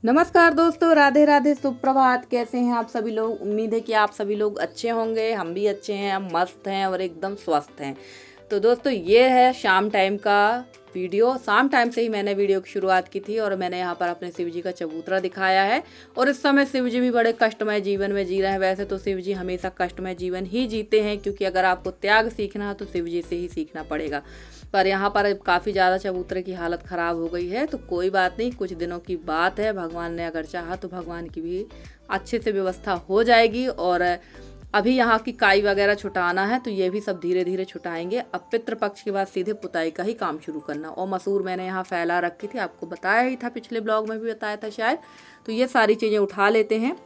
नमस्कार दोस्तों, राधे राधे, सुप्रभात। कैसे हैं आप सभी लोग? उम्मीद है कि आप सभी लोग अच्छे होंगे। हम भी अच्छे हैं, हम मस्त हैं और एकदम स्वस्थ हैं। तो दोस्तों, ये है शाम टाइम का वीडियो। शाम टाइम से ही मैंने वीडियो की शुरुआत की थी और मैंने यहाँ पर अपने शिव जी का चबूतरा दिखाया है। और इस समय शिव जी भी बड़े कष्टमय जीवन में जी रहे हैं। वैसे तो शिव जी हमेशा कष्टमय जीवन ही जीते हैं, क्योंकि अगर आपको त्याग सीखना है तो शिव जी से ही सीखना पड़ेगा। पर यहाँ पर काफ़ी ज़्यादा चबूतरे की हालत ख़राब हो गई है। तो कोई बात नहीं, कुछ दिनों की बात है। भगवान ने अगर चाहा तो भगवान की भी अच्छे से व्यवस्था हो जाएगी। और अभी यहाँ की काई वगैरह छुटाना है, तो ये भी सब धीरे धीरे छुटाएंगे। अब पितृपक्ष के बाद सीधे पुताई का ही काम शुरू करना। और मसूर मैंने यहाँ फैला रखी थी, आपको बताया ही था, पिछले ब्लॉग में भी बताया था शायद। तो ये सारी चीज़ें उठा लेते हैं।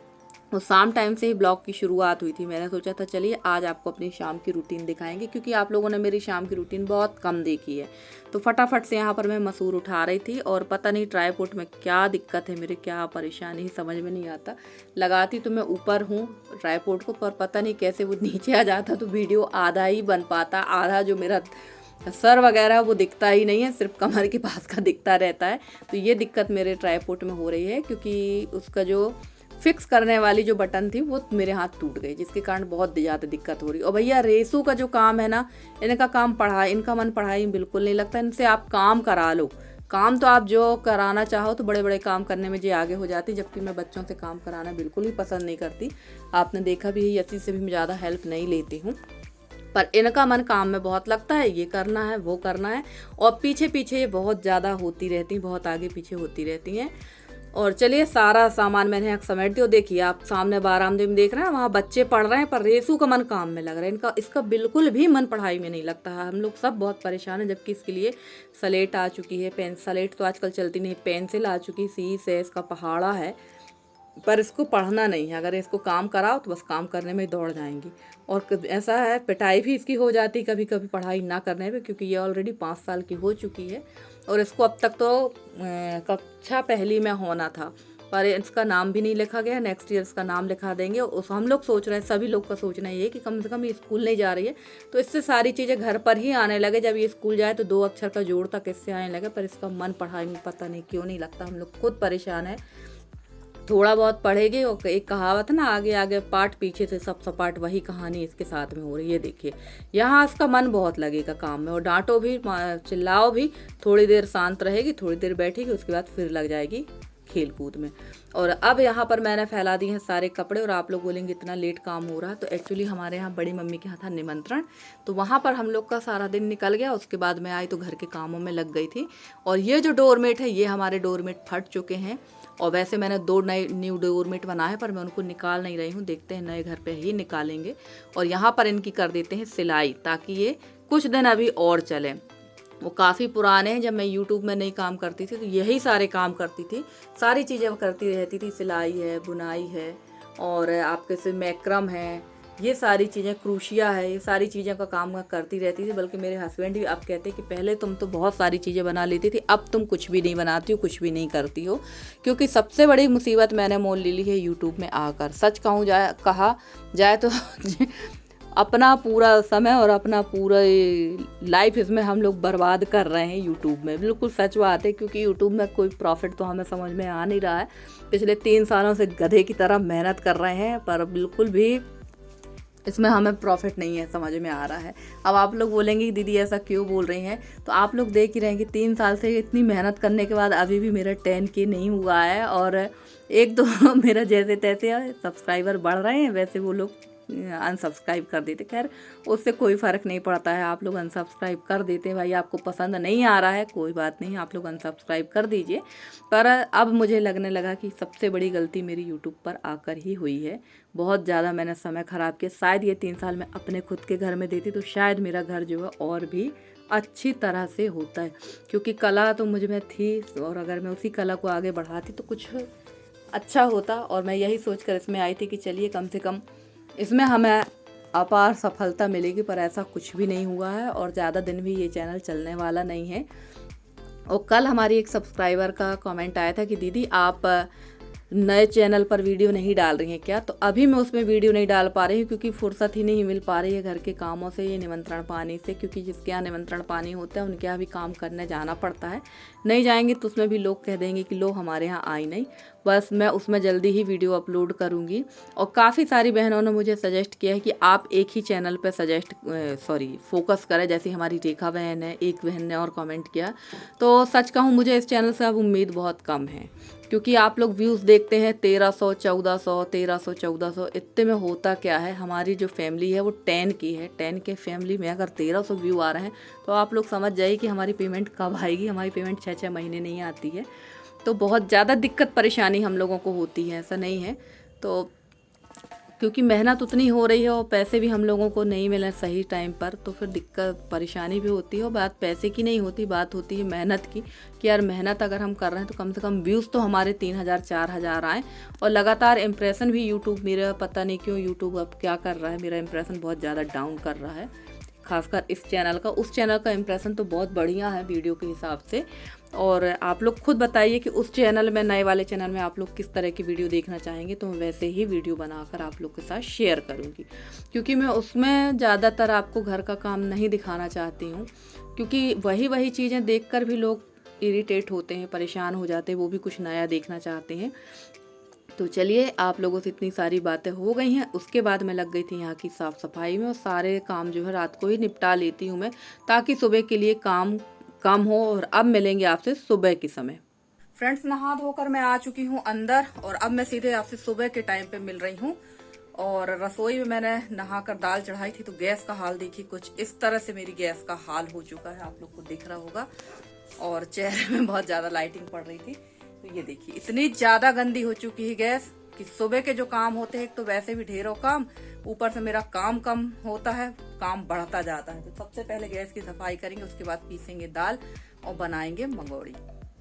तो शाम टाइम से ही ब्लॉग की शुरुआत हुई थी। मैंने सोचा था चलिए आज आपको अपनी शाम की रूटीन दिखाएंगे, क्योंकि आप लोगों ने मेरी शाम की रूटीन बहुत कम देखी है। तो फटाफट से यहाँ पर मैं मसूर उठा रही थी। और पता नहीं ट्राईपोड में क्या दिक्कत है, मेरे क्या परेशानी है समझ में नहीं आता। लगाती तो मैं ऊपर हूँ ट्राईपोड को, पर पता नहीं कैसे वो नीचे आ जाता, तो वीडियो आधा ही बन पाता। आधा जो मेरा सर वगैरह वो दिखता ही नहीं है, सिर्फ कमर के पास का दिखता रहता है। तो ये दिक्कत मेरे ट्राईपोड में हो रही है, क्योंकि उसका जो फिक्स करने वाली जो बटन थी वो मेरे हाथ टूट गई, जिसके कारण बहुत ज़्यादा दिक्कत हो रही। और भैया रेसू का जो काम है ना, इनका काम पढ़ाई, इनका मन पढ़ाई में बिल्कुल नहीं लगता। इनसे आप काम करा लो, काम तो आप जो कराना चाहो तो बड़े बड़े काम करने में जो आगे हो जाती, जबकि मैं बच्चों से काम कराना बिल्कुल ही पसंद नहीं करती। आपने देखा भी है, यसी से भी मैं ज़्यादा हेल्प नहीं लेती हूँ। पर इनका मन काम में बहुत लगता है, ये करना है वो करना है। और पीछे पीछे ये बहुत ज़्यादा होती रहती, बहुत आगे पीछे होती रहती हैं। और चलिए सारा सामान मैंने यहाँ समेट दिया। देखिए आप सामने बारामदे में देख रहे हैं, वहाँ बच्चे पढ़ रहे हैं, पर रेसू का मन काम में लग रहा है। इनका इसका बिल्कुल भी मन पढ़ाई में नहीं लगता है। हम लोग सब बहुत परेशान हैं, जबकि इसके लिए स्लेट आ चुकी है, पेन स्लेट तो आजकल चलती नहीं, पेंसिल आ चुकी, सीस है, इसका पहाड़ा है, पर इसको पढ़ना नहीं है। अगर इसको काम कराओ तो बस काम करने में दौड़ जाएंगी। और ऐसा है, पिटाई भी इसकी हो जाती कभी कभी पढ़ाई ना करने पे, क्योंकि ये ऑलरेडी 5 साल की हो चुकी है। और इसको अब तक तो कक्षा पहली में होना था, पर इसका नाम भी नहीं लिखा गया। नेक्स्ट ईयर इसका नाम लिखा देंगे। उस हम लोग सोच रहे हैं, सभी लोग का सोचना ये है कि कम से कम ये स्कूल नहीं जा रही है तो इससे सारी चीज़ें घर पर ही आने लगे। जब ये स्कूल जाए तो 2 अक्षर का जोड़ तक इससे आने लगे, पर इसका मन पढ़ाई में पता नहीं क्यों नहीं लगता। हम लोग खुद परेशान है। थोड़ा बहुत पढ़ेगी। और एक कहावत है ना, आगे आगे पाठ पीछे से सब सपाट, वही कहानी इसके साथ में हो रही है। देखिए यहाँ इसका मन बहुत लगेगा काम में। और डांटो भी, चिल्लाओ भी, थोड़ी देर शांत रहेगी, थोड़ी देर बैठेगी, उसके बाद फिर लग जाएगी खेल कूद में। और अब यहाँ पर मैंने फैला दिए हैं सारे कपड़े। और आप लोग बोलेंगे इतना लेट काम हो रहा है, तो एक्चुअली हमारे यहाँ बड़ी मम्मी के यहाँ था निमंत्रण, तो वहाँ पर हम लोग का सारा दिन निकल गया। उसके बाद मैं आई तो घर के कामों में लग गई थी। और ये जो डोरमेट है, ये हमारे डोरमेट फट चुके हैं। और वैसे मैंने 2 नए न्यू डोरमेट बनाए, पर मैं उनको निकाल नहीं रही हूँ, देखते हैं नए घर पे ही निकालेंगे। और यहाँ पर इनकी कर देते हैं सिलाई, ताकि ये कुछ दिन अभी और चलें। वो काफ़ी पुराने हैं। जब मैं यूट्यूब में नहीं काम करती थी तो यही सारे काम करती थी, सारी चीज़ें करती रहती थी। सिलाई है, बुनाई है, और आपके से मैक्रम है, ये सारी चीज़ें, क्रूशिया है, ये सारी चीज़ों का काम मैं करती रहती थी। बल्कि मेरे हस्बैंड भी अब कहते कि पहले तुम तो बहुत सारी चीज़ें बना लेती थी, अब तुम कुछ भी नहीं बनाती हो, कुछ भी नहीं करती हो। क्योंकि सबसे बड़ी मुसीबत मैंने मोल ले ली है यूट्यूब में आकर। सच कहा जाए तो अपना पूरा समय और अपना पूरा लाइफ इसमें हम लोग बर्बाद कर रहे हैं यूट्यूब में। बिल्कुल सच बात है, क्योंकि यूट्यूब में कोई प्रॉफिट तो हमें समझ में आ नहीं रहा है। पिछले 3 सालों से गधे की तरह मेहनत कर रहे हैं, पर बिल्कुल भी इसमें हमें प्रॉफिट नहीं है, समझ में आ रहा है। अब आप लोग बोलेंगे दीदी ऐसा क्यों बोल रही हैं, तो आप लोग देख ही रहे हैं कि 3 साल से इतनी मेहनत करने के बाद अभी भी मेरा 10K नहीं हुआ है। और एक तो मेरा जैसे तैसे सब्सक्राइबर बढ़ रहे हैं, वैसे वो लोग अनसब्सक्राइब कर देते। खैर उससे कोई फ़र्क नहीं पड़ता है, आप लोग अनसब्सक्राइब कर देते हैं। भाई आपको पसंद नहीं आ रहा है, कोई बात नहीं, आप लोग अनसब्सक्राइब कर दीजिए। पर अब मुझे लगने लगा कि सबसे बड़ी गलती मेरी यूट्यूब पर आकर ही हुई है। बहुत ज़्यादा मैंने समय ख़राब किया। शायद ये 3 साल में अपने खुद के घर में देती तो शायद मेरा घर जो है और भी अच्छी तरह से होता है, क्योंकि कला तो मुझ में थी। और अगर मैं उसी कला को आगे बढ़ाती तो कुछ अच्छा होता। और मैं यही सोचकर इसमें आई थी कि चलिए कम से कम इसमें हमें अपार सफलता मिलेगी, पर ऐसा कुछ भी नहीं हुआ है। और ज़्यादा दिन भी ये चैनल चलने वाला नहीं है। और कल हमारी एक सब्सक्राइबर का कमेंट आया था कि दीदी आप नए चैनल पर वीडियो नहीं डाल रही हैं क्या? तो अभी मैं उसमें वीडियो नहीं डाल पा रही हूँ, क्योंकि फुर्सत ही नहीं मिल पा रही है घर के कामों से, ये निमंत्रण पानी से। क्योंकि जिसके यहाँ निमंत्रण पानी होता है उनके यहाँ भी काम करने जाना पड़ता है। नहीं जाएंगे तो उसमें भी लोग कह देंगे कि लो हमारे यहाँ आई नहीं। बस मैं उसमें जल्दी ही वीडियो अपलोड करूँगी। और काफ़ी सारी बहनों ने मुझे सजेस्ट किया है कि आप एक ही चैनल पे फोकस करें, जैसे हमारी रेखा बहन है, एक बहन ने और कमेंट किया। तो सच कहूँ मुझे इस चैनल से अब उम्मीद बहुत कम है, क्योंकि आप लोग व्यूज़ देखते हैं 1300, 1400, 1300, 1400, इतने में होता क्या है। हमारी जो फैमिली है वो 10 की है, 10 के फैमिली में अगर 1300 व्यू आ रहे हैं तो आप लोग समझ जाइए कि हमारी पेमेंट कब आएगी। हमारी पेमेंट 6-6 महीने नहीं आती है, तो बहुत ज़्यादा दिक्कत परेशानी हम लोगों को होती है, ऐसा नहीं है। तो क्योंकि मेहनत उतनी हो रही है और पैसे भी हम लोगों को नहीं मिले सही टाइम पर, तो फिर दिक्कत परेशानी भी होती है। और बात पैसे की नहीं होती, बात होती है मेहनत की, कि यार मेहनत अगर हम कर रहे हैं तो कम से कम व्यूज़ तो हमारे 3000 4000 आएँ। और लगातार इम्प्रेशन भी यूट्यूब, मेरा पता नहीं क्यों यूट्यूब अब क्या कर रहा है, मेरा इम्प्रेशन बहुत ज़्यादा डाउन कर रहा है, खासकर इस चैनल का। उस चैनल का इम्प्रेशन तो बहुत बढ़िया है वीडियो के हिसाब से। और आप लोग खुद बताइए कि उस चैनल में, नए वाले चैनल में आप लोग किस तरह की वीडियो देखना चाहेंगे, तो मैं वैसे ही वीडियो बनाकर आप लोग के साथ शेयर करूँगी। क्योंकि मैं उसमें ज़्यादातर आपको घर का काम नहीं दिखाना चाहती हूँ, क्योंकि वही चीज़ें देखकर भी लोग इरिटेट होते हैं, परेशान हो जाते हैं, वो भी कुछ नया देखना चाहते हैं। तो चलिए, आप लोगों से इतनी सारी बातें हो गई हैं, उसके बाद मैं लग गई थी यहाँ की साफ़ सफाई में। और सारे काम जो है रात को ही निपटा लेती हूँ मैं, ताकि सुबह के लिए काम कम हो। और अब मिलेंगे आपसे सुबह के समय। फ्रेंड्स, नहा धोकर मैं आ चुकी हूँ अंदर, और अब मैं सीधे आपसे सुबह के टाइम पे मिल रही हूँ। और रसोई में मैंने नहाकर दाल चढ़ाई थी, तो गैस का हाल देखिए, कुछ इस तरह से मेरी गैस का हाल हो चुका है, आप लोग को दिख रहा होगा। और चेहरे में बहुत ज़्यादा लाइटिंग पड़ रही थी, तो ये देखिए इतनी ज़्यादा गंदी हो चुकी है गैस कि सुबह के जो काम होते हैं, तो वैसे भी ढेरों काम, ऊपर से मेरा काम कम होता है, काम बढ़ता जाता है। तो सबसे पहले गैस की सफाई करेंगे, उसके बाद पीसेंगे दाल और बनाएंगे मंगोड़ी।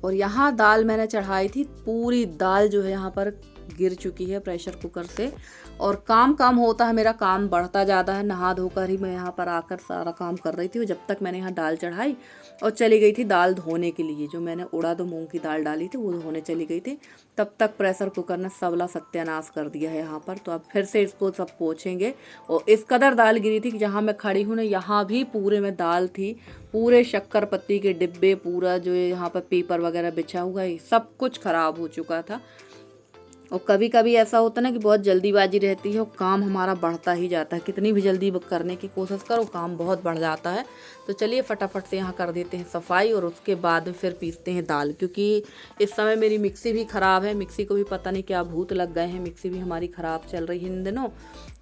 और यहाँ दाल मैंने चढ़ाई थी, पूरी दाल जो है यहाँ पर गिर चुकी है प्रेशर कुकर से। और काम कम होता है, मेरा काम बढ़ता ज़्यादा है। नहा धोकर ही मैं यहाँ पर आकर सारा काम कर रही थी, और जब तक मैंने यहाँ दाल चढ़ाई और चली गई थी दाल धोने के लिए, जो मैंने उड़द और मूंग की दाल डाली थी वो धोने चली गई थी, तब तक प्रेशर कुकर ने सबला सत्यानाश कर दिया है यहाँ पर। तो अब फिर से इसको सब पोंछेंगे। और इस कदर दाल गिरी थी कि जहाँ मैं खड़ी हूँ ना, यहाँ भी पूरे में दाल थी, पूरे शक्कर पत्ती के डिब्बे, पूरा जो यहाँ पर पेपर वगैरह बिछा हुआ है, सब कुछ खराब हो चुका था। और कभी कभी ऐसा होता है ना कि बहुत जल्दीबाजी रहती है और काम हमारा बढ़ता ही जाता है, कितनी भी जल्दी करने की कोशिश करो काम बहुत बढ़ जाता है। तो चलिए फटाफट से यहाँ कर देते हैं सफाई, और उसके बाद फिर पीसते हैं दाल। क्योंकि इस समय मेरी मिक्सी भी ख़राब है, मिक्सी को भी पता नहीं क्या भूत लग गए हैं, मिक्सी भी हमारी ख़राब चल रही है इन दिनों,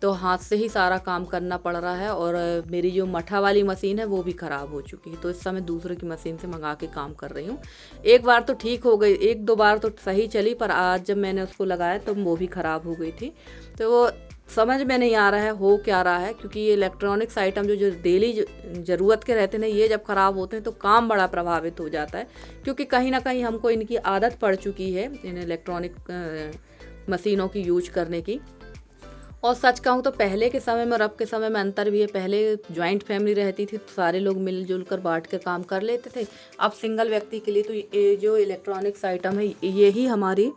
तो हाथ से ही सारा काम करना पड़ रहा है। और मेरी जो मठा वाली मशीन है वो भी ख़राब हो चुकी है, तो इस समय दूसरे की मशीन से मंगा के काम कर रही हूँ। एक बार तो ठीक हो गई, 1-2 बार तो सही चली, पर आज जब मैंने उसको लगाया तो वो भी ख़राब हो गई थी। तो वो समझ में नहीं आ रहा है हो क्या रहा है, क्योंकि ये इलेक्ट्रॉनिक्स आइटम जो डेली ज़रूरत के रहते हैं, ये जब ख़राब होते हैं तो काम बड़ा प्रभावित हो जाता है। क्योंकि कहीं ना कहीं हमको इनकी आदत पड़ चुकी है, इन इलेक्ट्रॉनिक मशीनों की यूज करने की। और सच कहूँ तो पहले के समय में और अब के समय में अंतर भी है। पहले जॉइंट फैमिली रहती थी तो सारे लोग मिलजुल कर बांट के काम कर लेते थे। अब सिंगल व्यक्ति के लिए तो ये जो इलेक्ट्रॉनिक्स आइटम है, ये ही हमारी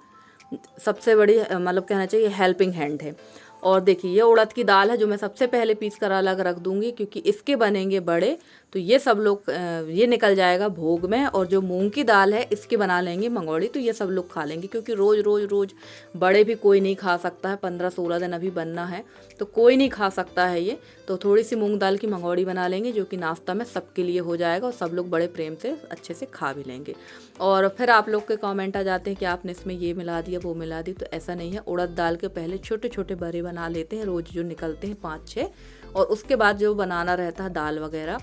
सबसे बड़ी, मतलब कहना चाहिए, हेल्पिंग हैंड है। और देखिए ये उड़द की दाल है जो मैं सबसे पहले पीस कर अलग रख दूंगी, क्योंकि इसके बनेंगे बड़े, तो ये सब लोग ये निकल जाएगा भोग में। और जो मूंग की दाल है इसके बना लेंगे मंगौड़ी, तो ये सब लोग खा लेंगे। क्योंकि रोज़ रोज़ रोज़ बड़े भी कोई नहीं खा सकता है, 15-16 दिन अभी बनना है तो कोई नहीं खा सकता है ये। तो थोड़ी सी मूंग दाल की मंगौड़ी बना लेंगे, जो कि नाश्ता में सबके लिए हो जाएगा और सब लोग बड़े प्रेम से अच्छे से खा भी लेंगे। और फिर आप लोग के कमेंट आ जाते हैं कि आपने इसमें ये मिला दिया वो मिला दी, तो ऐसा नहीं है। उड़द दाल के पहले छोटे छोटे बड़े बना लेते हैं, रोज़ जो निकलते हैं 5-6, और उसके बाद जो बनाना रहता है दाल वगैरह,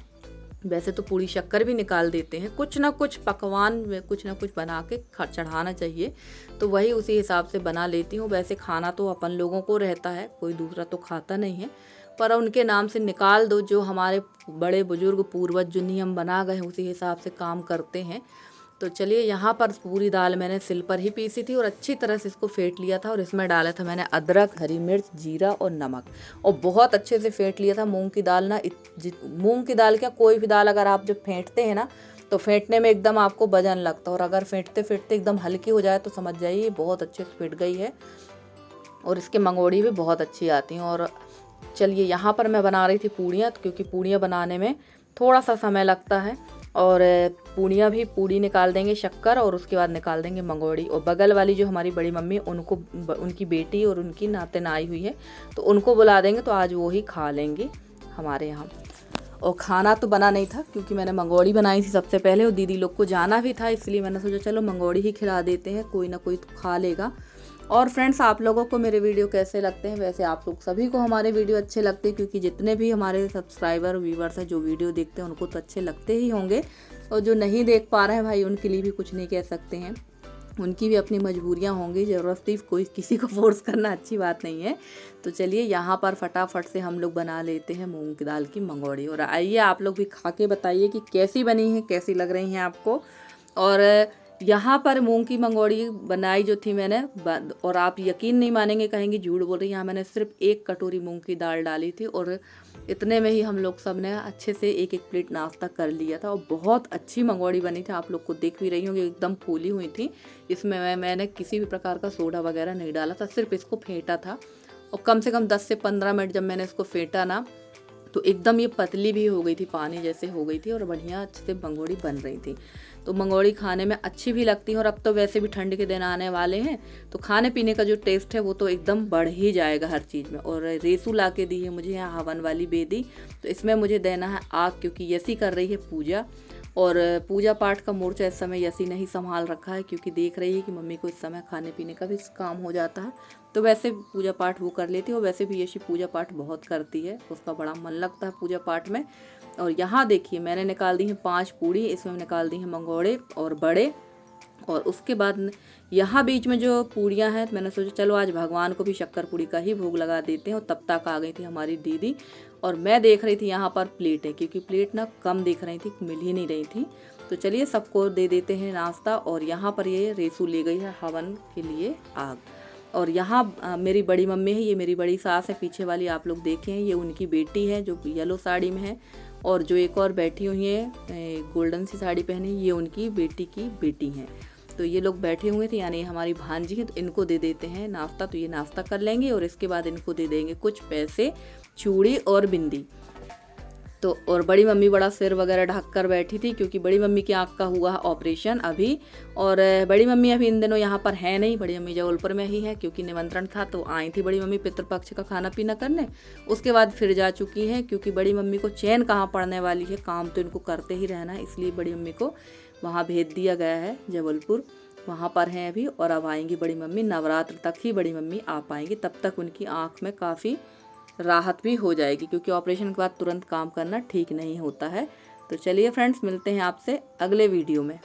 वैसे तो पूरी शक्कर भी निकाल देते हैं। कुछ ना कुछ पकवान में कुछ ना कुछ बना के चढ़ाना चाहिए, तो वही उसी हिसाब से बना लेती हूँ। वैसे खाना तो अपन लोगों को रहता है, कोई दूसरा तो खाता नहीं है, पर उनके नाम से निकाल दो। जो हमारे बड़े बुजुर्ग पूर्वज जो नियम बना गए हैं उसी हिसाब से काम करते हैं। तो चलिए, यहाँ पर पूरी दाल मैंने सिल पर ही पीसी थी और अच्छी तरह से इसको फेंट लिया था। और इसमें डाला था मैंने अदरक, हरी मिर्च, जीरा और नमक, और बहुत अच्छे से फेंट लिया था। मूंग की दाल ना, मूंग की दाल क्या, कोई भी दाल अगर आप जब फेंटते हैं ना, तो फेंटने में एकदम आपको वजन लगता है, और अगर फेंटते फेंटते एकदम हल्की हो जाए तो समझ जाइए बहुत अच्छे से फेंट गई है। और इसके मंगोड़ी भी बहुत अच्छी आती हैं। और चलिए, यहाँ पर मैं बना रही थी पूड़ियाँ, क्योंकि पूड़ियाँ बनाने में थोड़ा सा समय लगता है, और पूड़ियाँ भी, पूड़ी निकाल देंगे शक्कर और उसके बाद निकाल देंगे मंगोड़ी। और बगल वाली जो हमारी बड़ी मम्मी, उनको उनकी बेटी और उनकी नातिन आई हुई है, तो उनको बुला देंगे, तो आज वो ही खा लेंगी हमारे यहाँ। और खाना तो बना नहीं था क्योंकि मैंने मंगोड़ी बनाई थी सबसे पहले, और दीदी लोग को जाना भी था, इसलिए मैंने सोचा चलो मंगोड़ी ही खिला देते हैं, कोई ना कोई तो खा लेगा। और फ्रेंड्स, आप लोगों को मेरे वीडियो कैसे लगते हैं? वैसे आप लोग सभी को हमारे वीडियो अच्छे लगते हैं, क्योंकि जितने भी हमारे सब्सक्राइबर व्यूवर्स हैं जो वीडियो देखते हैं उनको तो अच्छे लगते ही होंगे, और जो नहीं देख पा रहे हैं भाई, उनके लिए भी कुछ नहीं कह सकते हैं, उनकी भी अपनी मजबूरियां होंगी, ज़बरदस्ती कोई किसी को फोर्स करना अच्छी बात नहीं है। तो चलिए यहाँ पर फटाफट से हम लोग बना लेते हैं मूंग की दाल की मंगोड़ी। और आइए आप लोग भी खा के बताइए कि कैसी बनी है, कैसी लग रही हैं आपको। और यहाँ पर मूंग की मंगोड़ी बनाई जो थी मैंने, और आप यकीन नहीं मानेंगे, कहेंगे झूठ बोल रही, यहाँ मैंने सिर्फ 1 कटोरी मूंग की दाल डाली थी, और इतने में ही हम लोग सब ने अच्छे से 1-1 प्लेट नाश्ता कर लिया था। और बहुत अच्छी मंगोड़ी बनी थी, आप लोग को देख भी रही होंगी, एकदम फूली हुई थी। इसमें मैंने किसी भी प्रकार का सोडा वगैरह नहीं डाला था, सिर्फ इसको फेंटा था। और कम से कम 10 से 15 मिनट जब मैंने इसको फेंटा ना, तो एकदम ये पतली भी हो गई थी, पानी जैसे हो गई थी, और बढ़िया अच्छे से मंगोड़ी बन रही थी। तो मंगोड़ी खाने में अच्छी भी लगती है, और अब तो वैसे भी ठंड के दिन आने वाले हैं, तो खाने पीने का जो टेस्ट है वो तो एकदम बढ़ ही जाएगा हर चीज़ में। और रेसू ला के दी है मुझे यहाँ हवन वाली बेदी, तो इसमें मुझे देना है आग, क्योंकि यसी कर रही है पूजा। और पूजा पाठ का मोर्चा इस समय यसी ने ही संभाल रखा है, क्योंकि देख रही है कि मम्मी को इस समय खाने पीने का भी काम हो जाता है, तो वैसे पूजा पाठ वो कर लेती है। और वैसे भी यशी पूजा पाठ बहुत करती है, उसका बड़ा मन लगता है पूजा पाठ में। और यहाँ देखिए मैंने निकाल दी हैं 5 पूड़ी, इसमें निकाल दी हैं मंगोड़े और बड़े। और उसके बाद यहाँ बीच में जो पूड़ियाँ हैं, मैंने सोचा चलो आज भगवान को भी शक्कर पूड़ी का ही भोग लगा देते हैं। और तब तक आ गई थी हमारी दीदी, और मैं देख रही थी यहाँ पर प्लेटें, क्योंकि प्लेट ना कम दिख रही थी, मिल ही नहीं रही थी। तो चलिए सबको दे देते हैं नाश्ता। और यहाँ पर ये रेसू ले गई है हवन के लिए आग। और यहाँ मेरी बड़ी मम्मी है, ये मेरी बड़ी सास है, पीछे वाली आप लोग देखें, ये उनकी बेटी है जो येलो साड़ी में है। और जो एक और बैठी हुई है गोल्डन सी साड़ी पहनी, ये उनकी बेटी की बेटी हैं। तो ये लोग बैठे हुए थे, यानी हमारी भांजी है, तो इनको दे देते हैं नाश्ता। तो ये नाश्ता कर लेंगे, और इसके बाद इनको दे देंगे कुछ पैसे, चूड़ी और बिंदी। तो और बड़ी मम्मी बड़ा सिर वगैरह ढक कर बैठी थी, क्योंकि बड़ी मम्मी की आँख का हुआ है ऑपरेशन अभी। और बड़ी मम्मी अभी इन दिनों यहाँ पर है नहीं, बड़ी मम्मी जबलपुर में ही है, क्योंकि निमंत्रण था तो आई थी बड़ी मम्मी पितृपक्ष का खाना पीना करने। उसके बाद फिर जा चुकी है, क्योंकि बड़ी मम्मी को चैन कहाँ पड़ने वाली है, काम तो इनको करते ही रहना है, इसलिए बड़ी मम्मी को वहाँ भेज दिया गया है जबलपुर, वहाँ पर हैं अभी। और अब आएंगी बड़ी मम्मी, नवरात्र तक ही बड़ी मम्मी आ पाएंगी, तब तक उनकी आँख में काफ़ी राहत भी हो जाएगी, क्योंकि ऑपरेशन के बाद तुरंत काम करना ठीक नहीं होता है। तो चलिए फ्रेंड्स, मिलते हैं आपसे अगले वीडियो में।